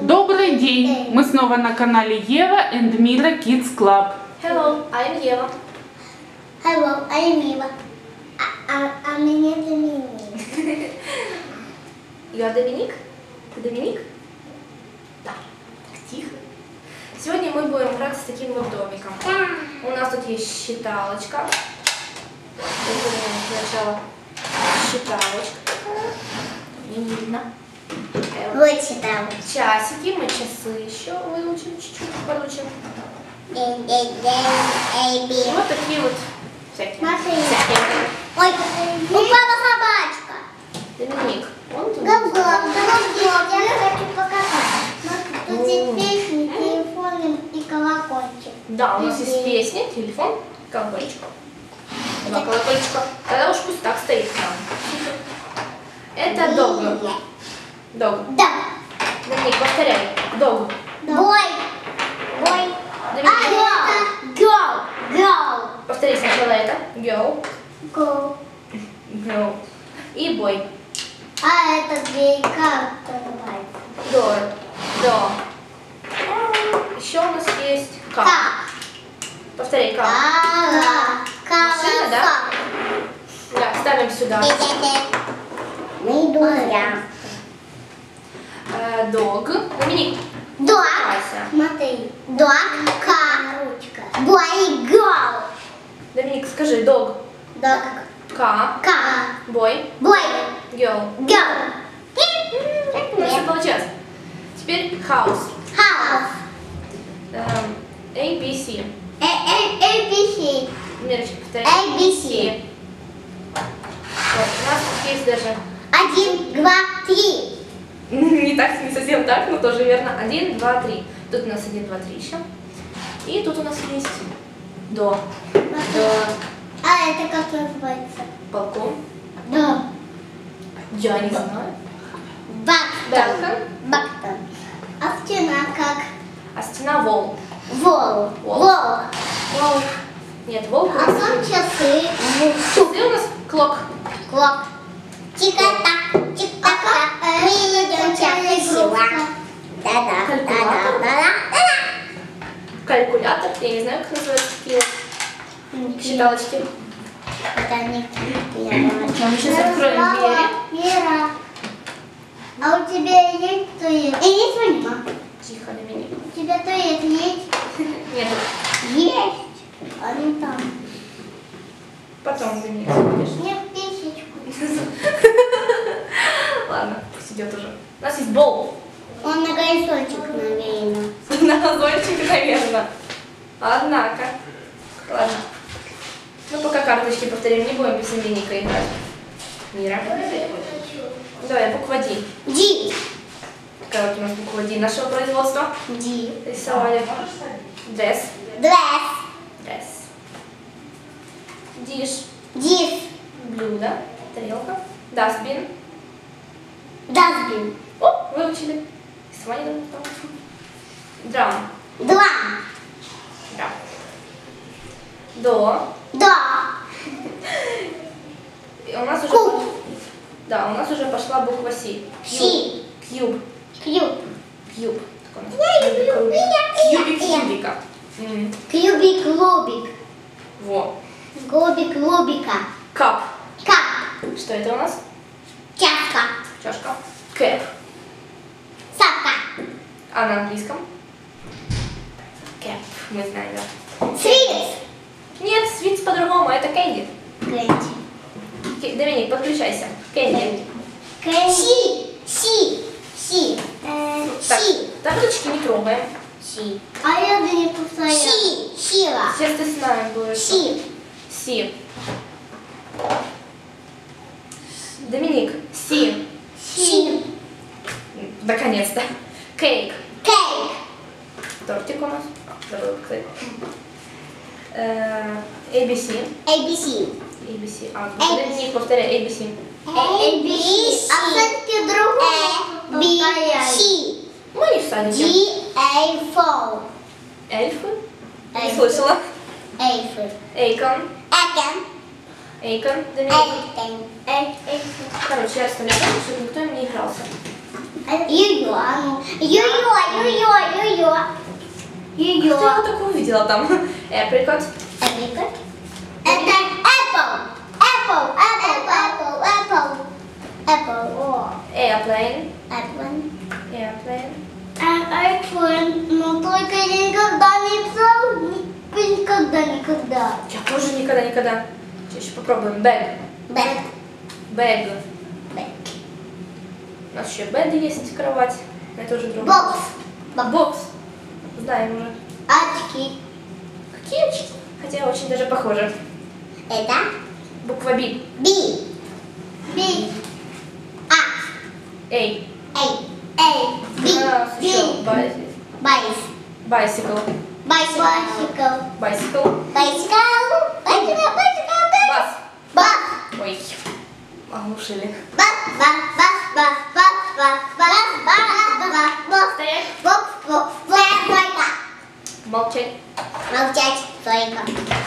Добрый день! Мы снова на канале Ева and Mira Kids Club. Hello, I'm Ева. Hello, I'm Mira. А меня Доминик. Я Доминик? Ты Доминик? Да. Так, тихо. Сегодня мы будем играть с таким вот домиком. У нас тут есть считалочка. Сначала считалочка такая. Мне не видно. Вот сюда. Часики, мы часы еще выучим, чуть-чуть подучим. Вот такие вот всякие. Ой, упала собачка. Доминик, он тут. Я хочу показать. Тут есть песни, телефон и колокольчик. Да, у нас есть песня, телефон, колокольчик. Два колокольчика. Тогда уж пусть так стоит нам. Это дог. Дог. Да. Доминик, повторяй. Дог. Бой. Бой. Go. Go. Повтори сначала это. Go. Go. Go. И бой. А это две карты называется. До. До. Еще у нас есть ка. Повторяй ка. Машина, да? Да, ставим сюда. Мы друзья. Дог. Доминик. Дог. Вася. Смотри. Дог. Ка. Ручка. Бой. Go. Доминик, скажи дог. Дог. Ка. Ка. Бой. Бой. Go. Go. У нас все получилось. Теперь house. House. A, B, C. ABC. Мирочка, повторяй. A, B, C. Вот, у нас тут есть даже... 1, 2, 3. Не так, не совсем так, но тоже верно. 1, 2, 3. Тут у нас 1, 2, 3 еще. И тут у нас есть до. До. А это как называется? Балкон. Да. Я не знаю. Бактон. Бактон. А стена как? А стена вол. Вол. Вол. Вол. Вол. Нет, волк. А там часы. Часы у нас клок. Клок. Тика-так. Тик-так-так. Мы идем красиво. Да-да. Калькулятор. Я не знаю, как называются такие считалочки. Это не Мы сейчас откроем двери. Вера. А у тебя есть туалет? Есть ванна? Тихо, на меня. У тебя туалет есть? Нет. Есть. А не там. Потом ты меня забудешь. Мне в писечку. Ладно, пусть идет уже. У нас есть бол. Он на горизонтик, наверное. На газончик, наверное. Однако. Ладно. Ну, пока карточки повторим, не будем без Доминика играть. Мира. Давай, буква D. Ди. Какая вот у нас буква D нашего производства? Ди. Рисовали. Дресс. Дресс. Дресс. Диш. Дис. Блюдо. Тарелка. Дастбин. Дасбин. О, выучили. Сама не думала. Драм. Драм. Драм. До. Да. И у нас уже... Куб. Да, у нас уже пошла буква Си. Си. Кьюб. Кьюб. Кьюб. Я люблю. Кьюбик кьюбика. Кьюбик лобик. Во. Глобик лобика. Кап. Кап. Что это у нас? Чашка. Чашка. Кэп. Сапка. А на английском? Кэп. Мы знаем, да. Свиц. Нет, свитс по-другому, это кэнди. Кэнди. Доминик, подключайся. Кэнди. Си. Си. Си. Так, Си. таблички не трогаем. Си. А я не повторяю. Си. Сила. Сейчас ты с нами будешь. Си. Си. Доминик. Си. Си. Наконец-то. Кейк. Кейк. Тортик у нас. Забыла показать. ABC. ABC. ABC. Доминик, повторяй. ABC. ABC. А все-таки другое. ABC. Мы не в садике. G-A-F. Эльфы. Не слышала. Эльфы. Эйкон. Экен. Эйкон. Доминик. Эйкен. Короче, я оставляю, чтобы никто им не игрался. Йо-йо, а ну. Йо-йо. Ты его только увидела там. Apricot. Apricot. Это apple. Apple. Airplane. Apple. Airplane. iPhone, но только я никогда не писал, никогда. Я тоже никогда. Сейчас еще попробуем. Bag. Bag. У нас еще bed есть, кровать. Это уже другое. Бокс. Знаем уже. Очки. Какие очки? Хотя очень даже похоже. Это Буква B. B. A. B. Еще bicycle. Bus. Ой. Оглушили. Молчать. Молчать, только.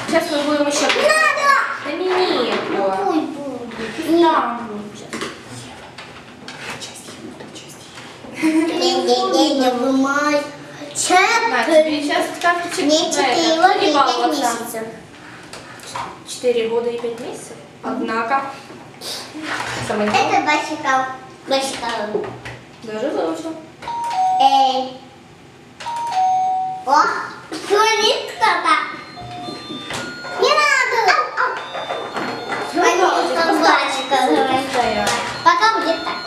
Сейчас мы будем еще... Да минутку. Ой, будет. Не надо. Не вымай. На, тебе сейчас карточек. Мне 4 года и 5 месяцев. 4 года и 5 месяцев. Однако. Самое Это басикал. Даже выучил. Эй. О, звонит кто-то. Не надо. Звонит басикал. Пока будет так.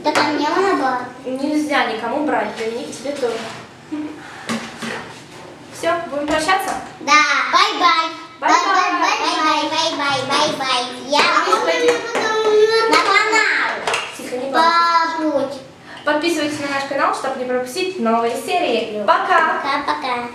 Так а мне надо. Нельзя никому брать, Доминик, тебе тоже. Все, будем прощаться? Да, бай-бай. Бай-бай. Я на канал. Тихо, не балуйся. Побудь. Подписывайтесь на наш канал, чтобы не пропустить новые серии. Пока! Пока-пока.